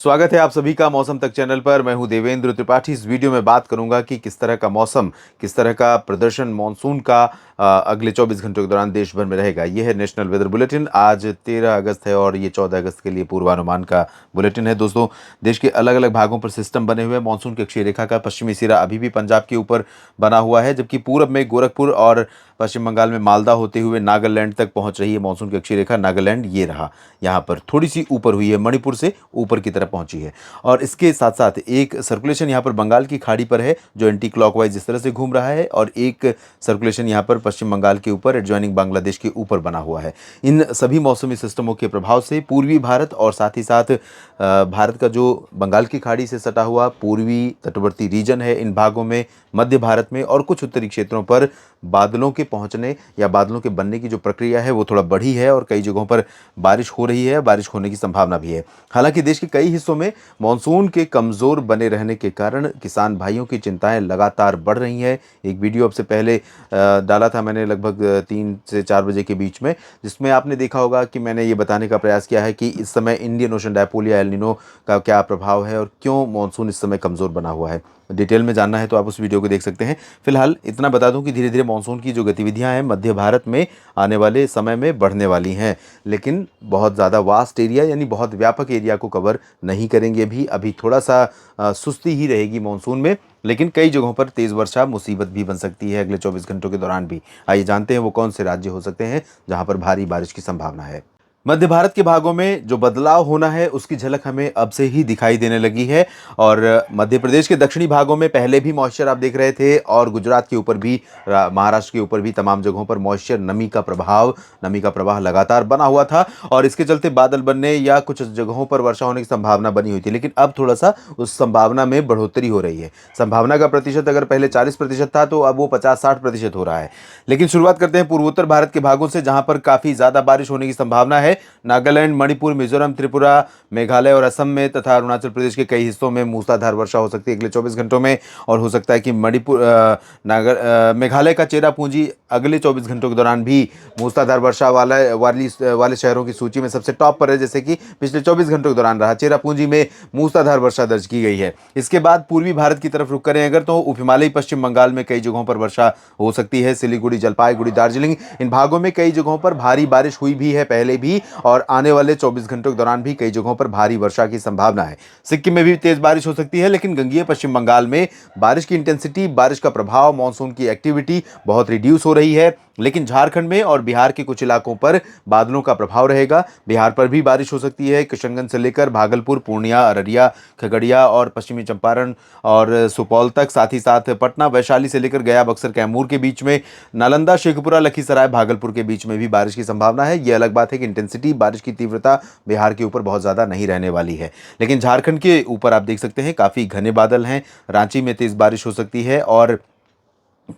स्वागत है आप सभी का मौसम तक चैनल पर। मैं हूं देवेंद्र त्रिपाठी। इस वीडियो में बात करूंगा कि किस तरह का मौसम, किस तरह का प्रदर्शन मानसून का अगले 24 घंटों के दौरान देश भर में रहेगा। यह है नेशनल वेदर बुलेटिन। आज 13 अगस्त है और ये 14 अगस्त के लिए पूर्वानुमान का बुलेटिन है। दोस्तों, देश के अलग अलग भागों पर सिस्टम बने हुए हैं। मानसून की अक्षीय रेखा का पश्चिमी सिरा अभी भी पंजाब के ऊपर बना हुआ है, जबकि पूरब में गोरखपुर और पश्चिम बंगाल में मालदा होते हुए नागालैंड तक पहुंच रही है मानसून की अक्षीय रेखा। नागालैंड ये रहा, यहाँ पर थोड़ी सी ऊपर हुई है, मणिपुर से ऊपर की तरफ पहुंची है। और इसके साथ साथ एक सर्कुलेशन यहाँ पर बंगाल की खाड़ी पर है जो एंटी क्लॉकवाइज इस तरह से घूम रहा है, और एक सर्कुलेशन यहाँ पर पश्चिम बंगाल के ऊपर एडजॉइनिंग बांग्लादेश के ऊपर बना हुआ है। इन सभी मौसमी सिस्टमों के प्रभाव से पूर्वी भारत और साथ ही साथ भारत का जो बंगाल की खाड़ी से सटा हुआ पूर्वी तटवर्ती रीजन है, इन भागों में, मध्य भारत में और कुछ उत्तरी क्षेत्रों पर बादलों के पहुंचने या बादलों के बनने की जो प्रक्रिया है वो थोड़ा बढ़ी है और कई जगहों पर बारिश हो रही है, बारिश होने की संभावना भी है। हालांकि देश के कई हिस्सों में मानसून के कमज़ोर बने रहने के कारण किसान भाइयों की चिंताएं लगातार बढ़ रही हैं। एक वीडियो अब से पहले डाला था मैंने लगभग 3 से 4 बजे के बीच में, जिसमें आपने देखा होगा कि मैंने ये बताने का प्रयास किया है कि इस समय इंडियन ओशन डायपोल या एल नीनो का क्या प्रभाव है और क्यों मानसून इस समय कमज़ोर बना हुआ है। डिटेल में जानना है तो आप उस वीडियो को देख सकते हैं। फिलहाल इतना बता दूं कि धीरे धीरे मानसून की जो गतिविधियां हैं मध्य भारत में आने वाले समय में बढ़ने वाली हैं, लेकिन बहुत ज़्यादा वास्ट एरिया यानी बहुत व्यापक एरिया को कवर नहीं करेंगे। भी अभी थोड़ा सा सुस्ती ही रहेगी मानसून में, लेकिन कई जगहों पर तेज़ वर्षा मुसीबत भी बन सकती है अगले 24 घंटों के दौरान भी। आइए जानते हैं वो कौन से राज्य हो सकते हैं जहां पर भारी बारिश की संभावना है। मध्य भारत के भागों में जो बदलाव होना है उसकी झलक हमें अब से ही दिखाई देने लगी है। और मध्य प्रदेश के दक्षिणी भागों में पहले भी मॉइस्चर आप देख रहे थे, और गुजरात के ऊपर भी, महाराष्ट्र के ऊपर भी तमाम जगहों पर मॉइस्चर, नमी का प्रभाव, नमी का प्रवाह लगातार बना हुआ था और इसके चलते बादल बनने या कुछ जगहों पर वर्षा होने की संभावना बनी हुई थी। लेकिन अब थोड़ा सा उस संभावना में बढ़ोतरी हो रही है। संभावना का प्रतिशत अगर पहले 40% था तो अब वो 50-60% हो रहा है। लेकिन शुरुआत करते हैं पूर्वोत्तर भारत के भागों से, जहां पर काफ़ी ज़्यादा बारिश होने की संभावना है। नागालैंड, मणिपुर, मिजोरम, त्रिपुरा, मेघालय और असम में तथा अरुणाचल प्रदेश के कई हिस्सों में मूसलाधार वर्षा हो सकती है अगले 24 घंटों में। और हो सकता है कि मेघालय का चेरापूंजी अगले 24 घंटों के दौरान भी मूसलाधार वर्षा वाले शहरों की सूची में सबसे टॉप पर है, जैसे कि पिछले 24 घंटों के दौरान रहा। चेरापूंजी में मूसलाधार वर्षा दर्ज की गई है। इसके बाद पूर्वी भारत की तरफ रुख करें अगर, तो उप हिमालयी पश्चिम बंगाल में कई जगहों पर वर्षा हो सकती है। सिलीगुड़ी, जलपाईगुड़ी, दार्जिलिंग, इन भागों में कई जगहों पर भारी बारिश हुई भी है पहले भी, और आने वाले 24 घंटों के दौरान भी कई जगहों पर भारी वर्षा की संभावना है। सिक्किम में भी तेज बारिश हो सकती है, लेकिन गंगेय पश्चिम बंगाल में बारिश की इंटेंसिटी, बारिश का प्रभाव, मानसून की एक्टिविटी बहुत रिड्यूस हो रही है। लेकिन झारखंड में और बिहार के कुछ इलाकों पर बादलों का प्रभाव रहेगा। बिहार पर भी बारिश हो सकती है। किशनगंज से लेकर भागलपुर, पूर्णिया, अररिया, खगड़िया और पश्चिमी चंपारण और सुपौल तक, साथ ही साथ पटना, वैशाली से लेकर गया, बक्सर, कैमूर के बीच में, नालंदा, शेखपुरा, लखीसराय, भागलपुर के बीच में भी बारिश की संभावना है। यह अलग बात है कि इंटेंसिटी, बारिश की तीव्रता बिहार के ऊपर बहुत ज़्यादा नहीं रहने वाली है। लेकिन झारखंड के ऊपर आप देख सकते हैं काफ़ी घने बादल हैं। रांची में तेज़ बारिश हो सकती है और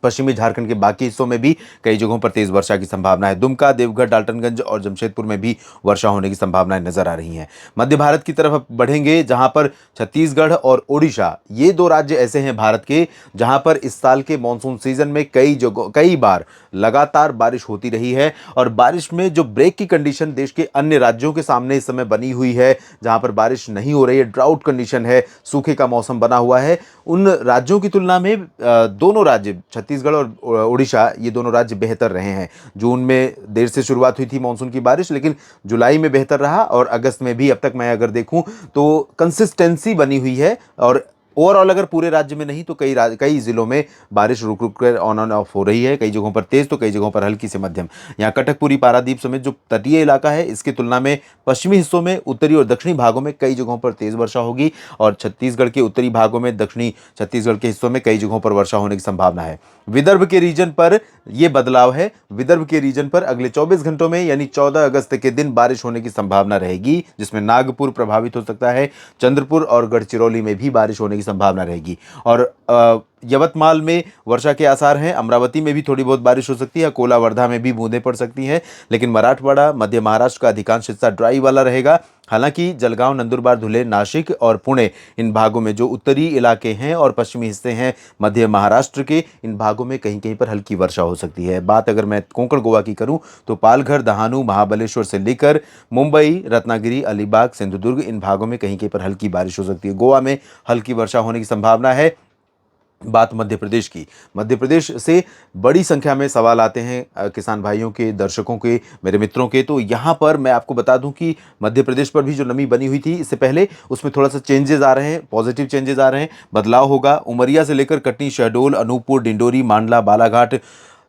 पश्चिमी झारखंड के बाकी हिस्सों में भी कई जगहों पर तेज वर्षा की संभावना है। दुमका, देवघर, डाल्टनगंज और जमशेदपुर में भी वर्षा होने की संभावनाएं नजर आ रही हैं। मध्य भारत की तरफ बढ़ेंगे, जहां पर छत्तीसगढ़ और ओडिशा, ये दो राज्य ऐसे हैं भारत के जहां पर इस साल के मानसून सीजन में कई बार लगातार बारिश होती रही है। और बारिश में जो ब्रेक की कंडीशन देश के अन्य राज्यों के सामने इस समय बनी हुई है, जहां पर बारिश नहीं हो रही है, ड्राउट कंडीशन है, सूखे का मौसम बना हुआ है, उन राज्यों की तुलना में दोनों राज्य छत्तीसगढ़ और उड़ीसा, ये दोनों राज्य बेहतर रहे हैं। जून में देर से शुरुआत हुई थी मानसून की बारिश, लेकिन जुलाई में बेहतर रहा और अगस्त में भी अब तक मैं अगर देखूं तो कंसिस्टेंसी बनी हुई है। और ओवरऑल अगर पूरे राज्य में नहीं तो कई जिलों में बारिश रुक रुक कर ऑन ऑन ऑफ हो रही है। कई जगहों पर तेज तो कई जगहों पर हल्की से मध्यम। यहाँ कटकपुरी, पारादीप समेत जो तटीय इलाका है, इसकी तुलना में पश्चिमी हिस्सों में, उत्तरी और दक्षिणी भागों में कई जगहों पर तेज वर्षा होगी। और छत्तीसगढ़ के उत्तरी भागों में, दक्षिणी छत्तीसगढ़ के हिस्सों में कई जगहों पर वर्षा होने की संभावना है। विदर्भ के रीजन पर यह बदलाव है। विदर्भ के रीजन पर अगले 24 घंटों में यानी 14 अगस्त के दिन बारिश होने की संभावना रहेगी, जिसमें नागपुर प्रभावित हो सकता है। चंद्रपुर और गढ़चिरौली में भी बारिश होने की संभावना रहेगी। और यवतमाल में वर्षा के आसार हैं, अमरावती में भी थोड़ी बहुत बारिश हो सकती है, कोला वर्धा में भी बूंदें पड़ सकती हैं। लेकिन मराठवाड़ा, मध्य महाराष्ट्र का अधिकांश हिस्सा ड्राई वाला रहेगा। हालांकि जलगांव, नंदुरबार, धुले, नासिक और पुणे, इन भागों में जो उत्तरी इलाके हैं और पश्चिमी हिस्से हैं मध्य महाराष्ट्र के, इन भागों में कहीं कहीं पर हल्की वर्षा हो सकती है। बात अगर मैं कोंकण गोवा की करूं तो पालघर, दहानू, महाबलेश्वर से लेकर मुंबई, रत्नागिरी, अलीबाग, सिंधुदुर्ग, इन भागों में कहीं कहीं पर हल्की बारिश हो सकती है। गोवा में हल्की वर्षा होने की संभावना है। बात मध्य प्रदेश की, मध्य प्रदेश से बड़ी संख्या में सवाल आते हैं किसान भाइयों के, दर्शकों के, मेरे मित्रों के। तो यहाँ पर मैं आपको बता दूं कि मध्य प्रदेश पर भी जो नमी बनी हुई थी इससे पहले, उसमें थोड़ा सा चेंजेस आ रहे हैं, पॉजिटिव चेंजेस आ रहे हैं, बदलाव होगा। उमरिया से लेकर कटनी, शहडोल, अनूपपुर, डिंडोरी, मांडला, बालाघाट,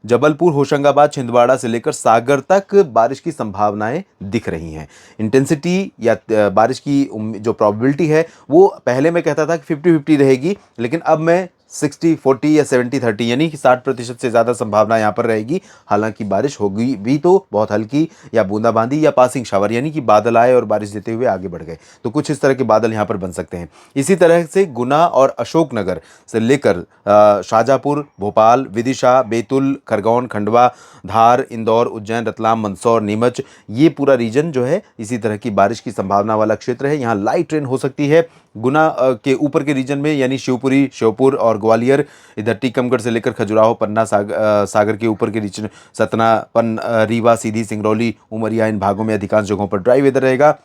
जबलपुर, होशंगाबाद, छिंदवाड़ा से लेकर सागर तक बारिश की संभावनाएं दिख रही हैं। इंटेंसिटी या बारिश की जो प्रोबेबिलिटी है वो पहले मैं कहता था कि 50-50 रहेगी, लेकिन अब मैं 60-40 या 70-30 यानी कि 60% से ज़्यादा संभावना यहाँ पर रहेगी। हालांकि बारिश होगी भी तो बहुत हल्की, या बूंदाबांदी या पासिंग शावर, यानी कि बादल आए और बारिश देते हुए आगे बढ़ गए, तो कुछ इस तरह के बादल यहाँ पर बन सकते हैं। इसी तरह से गुना और अशोकनगर से लेकर शाहजहाँपुर, भोपाल, विदिशा, बैतूल, खरगोन, खंडवा, धार, इंदौर, उज्जैन, रतलाम, मंदसौर, नीमच, ये पूरा रीजन जो है इसी तरह की बारिश की संभावना वाला क्षेत्र है। यहाँ लाइट रेन हो सकती है। गुना के ऊपर के रीजन में यानी शिवपुरी, श्योपुर और ग्वालियर, इधर टीकमगढ़ से लेकर खजुराहो, पन्ना, सागर के ऊपर के रीजन, सतना, रीवा, सीधी, सिंगरौली, उमरिया, इन भागों में अधिकांश जगहों पर ड्राई वेदर रहेगा।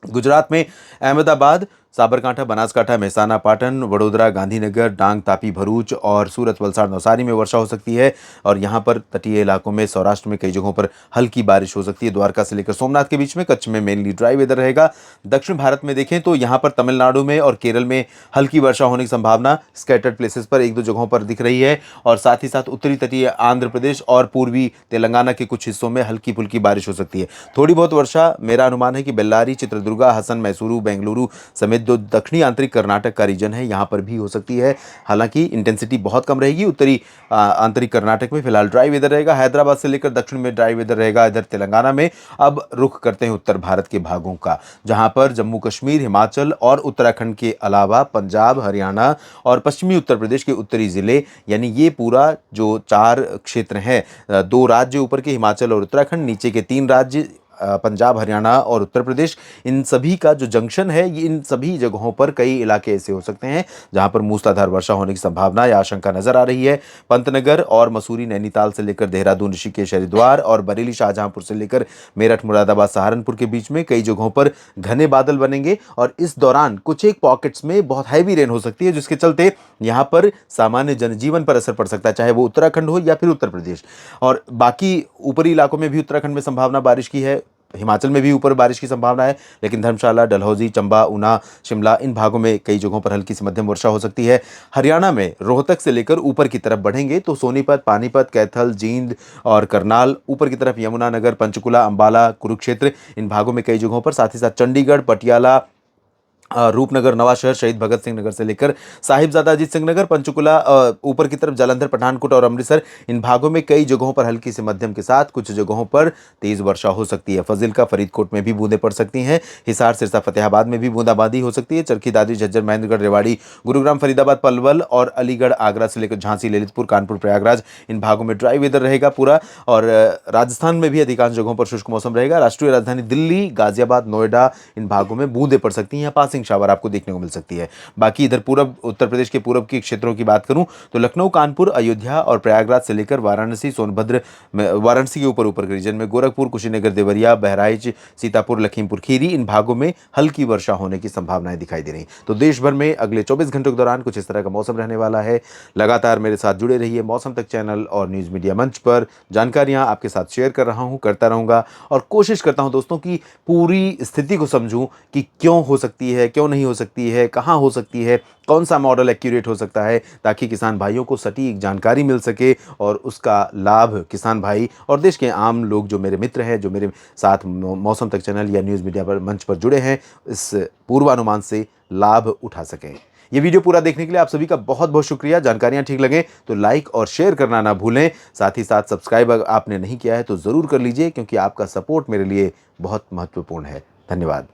गुजरात में अहमदाबाद, साबरकांठा, बनासकांठा, मेहसाना, पाटन, वडोदरा, गांधीनगर, डांग, तापी, भरूच और सूरत, वलसाड़, नवसारी में वर्षा हो सकती है। और यहाँ पर तटीय इलाकों में, सौराष्ट्र में कई जगहों पर हल्की बारिश हो सकती है। द्वारका से लेकर सोमनाथ के बीच में, कच्छ में मेनली ड्राई वेदर रहेगा। दक्षिण भारत में देखें तो यहाँ पर तमिलनाडु में और केरल में हल्की वर्षा होने की संभावना स्कैटर्ड प्लेसेस पर एक दो जगहों पर दिख रही है। और साथ ही साथ उत्तरी तटीय आंध्र प्रदेश और पूर्वी तेलंगाना के कुछ हिस्सों में हल्की फुल्की बारिश हो सकती है। थोड़ी बहुत वर्षा मेरा अनुमान है कि बेल्लारी, चित्रदुर्गा, हसन, मैसूरू, बेंगलुरु समेत जो दक्षिणी आंतरिक कर्नाटक का रीजन है यहाँ पर भी हो सकती है। हालांकि इंटेंसिटी बहुत कम रहेगी। उत्तरी आंतरिक कर्नाटक में फिलहाल ड्राई वेदर रहेगा। हैदराबाद से लेकर दक्षिण में ड्राई वेदर रहेगा। इधर तेलंगाना में अब रुख करते हैं उत्तर भारत के भागों का, जहां पर जम्मू कश्मीर, हिमाचल और उत्तराखंड के अलावा पंजाब, हरियाणा और पश्चिमी उत्तर प्रदेश के उत्तरी जिले, यानी ये पूरा जो 4 क्षेत्र हैं, 2 राज्य ऊपर के हिमाचल और उत्तराखंड, नीचे के 3 राज्य पंजाब, हरियाणा और उत्तर प्रदेश, इन सभी का जो जंक्शन है, ये इन सभी जगहों पर कई इलाके ऐसे हो सकते हैं जहां पर मूसलाधार वर्षा होने की संभावना या आशंका नजर आ रही है। पंतनगर और मसूरी, नैनीताल से लेकर देहरादून, ऋषिकेश, हरिद्वार और बरेली, शाहजहांपुर से लेकर मेरठ, मुरादाबाद, सहारनपुर के बीच में कई जगहों पर घने बादल बनेंगे और इस दौरान कुछ एक पॉकेट्स में बहुत हैवी रेन हो सकती है, जिसके चलते यहां पर सामान्य जनजीवन पर असर पड़ सकता है, चाहे वो उत्तराखंड हो या फिर उत्तर प्रदेश। और बाकी ऊपरी इलाकों में भी उत्तराखंड में संभावना बारिश की है, हिमाचल में भी ऊपर बारिश की संभावना है, लेकिन धर्मशाला, डलहौजी, चंबा, ऊना, शिमला, इन भागों में कई जगहों पर हल्की से मध्यम वर्षा हो सकती है। हरियाणा में रोहतक से लेकर ऊपर की तरफ बढ़ेंगे तो सोनीपत, पानीपत, कैथल, जींद और करनाल, ऊपर की तरफ यमुनानगर, पंचकुला, अंबाला, कुरुक्षेत्र, इन भागों में कई जगहों पर, साथ ही साथ चंडीगढ़, पटियाला, रूपनगर, नवाशहर, शहीद भगत सिंह नगर से लेकर साहिबजादा अजीत सिंह नगर, पंचकुला, ऊपर की तरफ जालंधर, पठानकोट और अमृतसर, इन भागों में कई जगहों पर हल्की से मध्यम के साथ कुछ जगहों पर तेज वर्षा हो सकती है। फजीलका, फरीदकोट में भी बूंदें पड़ सकती हैं। हिसार, सिरसा, फतेहाबाद में भी बूंदाबांदी हो सकती है। चरखी दादरी, झज्जर, महेंद्रगढ़, रेवाड़ी, गुरुग्राम, फरीदाबाद, पलवल और अलीगढ़, आगरा से लेकर झांसी, ललितपुर, कानपुर, प्रयागराज, इन भागों में ड्राई वेदर रहेगा पूरा। और राजस्थान में भी अधिकांश जगहों पर शुष्क मौसम रहेगा। राष्ट्रीय राजधानी दिल्ली, गाजियाबाद, नोएडा, इन भागों में बूंदें पड़ सकती हैं, पासिंग शावर आपको देखने को मिल सकती है। बाकी इधर पूर्व उत्तर प्रदेश के पूर्व के क्षेत्रों की बात करूं तो लखनऊ, कानपुर, अयोध्या और प्रयागराज से लेकर वाराणसी, सोनभद्र, वाराणसी के ऊपर के रीजन में गोरखपुर, कुशीनगर, देवरिया, बहराइच, सीतापुर, लखीमपुर खीरी, इन भागों में हल्की वर्षा होने की संभावनाएं दिखाई दे रही। तो देश भर में अगले 24 घंटों के दौरान कुछ इस तरह का मौसम रहने वाला है। लगातार मेरे साथ जुड़े रहिए मौसम तक चैनल और न्यूज़ मीडिया मंच पर। जानकारियां आपके साथ शेयर कर रहा हूं, करता रहूंगा और कोशिश करता हूं दोस्तों की पूरी स्थिति को समझूं कि क्यों हो सकती है, क्यों नहीं हो सकती है, कहाँ हो सकती है, कौन सा मॉडल एक्यूरेट हो सकता है, ताकि किसान भाइयों को सटीक जानकारी मिल सके और उसका लाभ किसान भाई और देश के आम लोग जो मेरे मित्र हैं, जो मेरे साथ मौसम तक चैनल या न्यूज़ मीडिया पर मंच पर जुड़े हैं, इस पूर्वानुमान से लाभ उठा सकें। ये वीडियो पूरा देखने के लिए आप सभी का बहुत बहुत शुक्रिया। जानकारियां ठीक लगे तो लाइक और शेयर करना ना भूलें। साथ ही साथ सब्सक्राइब अगर आपने नहीं किया है तो ज़रूर कर लीजिए, क्योंकि आपका सपोर्ट मेरे लिए बहुत महत्वपूर्ण है। धन्यवाद।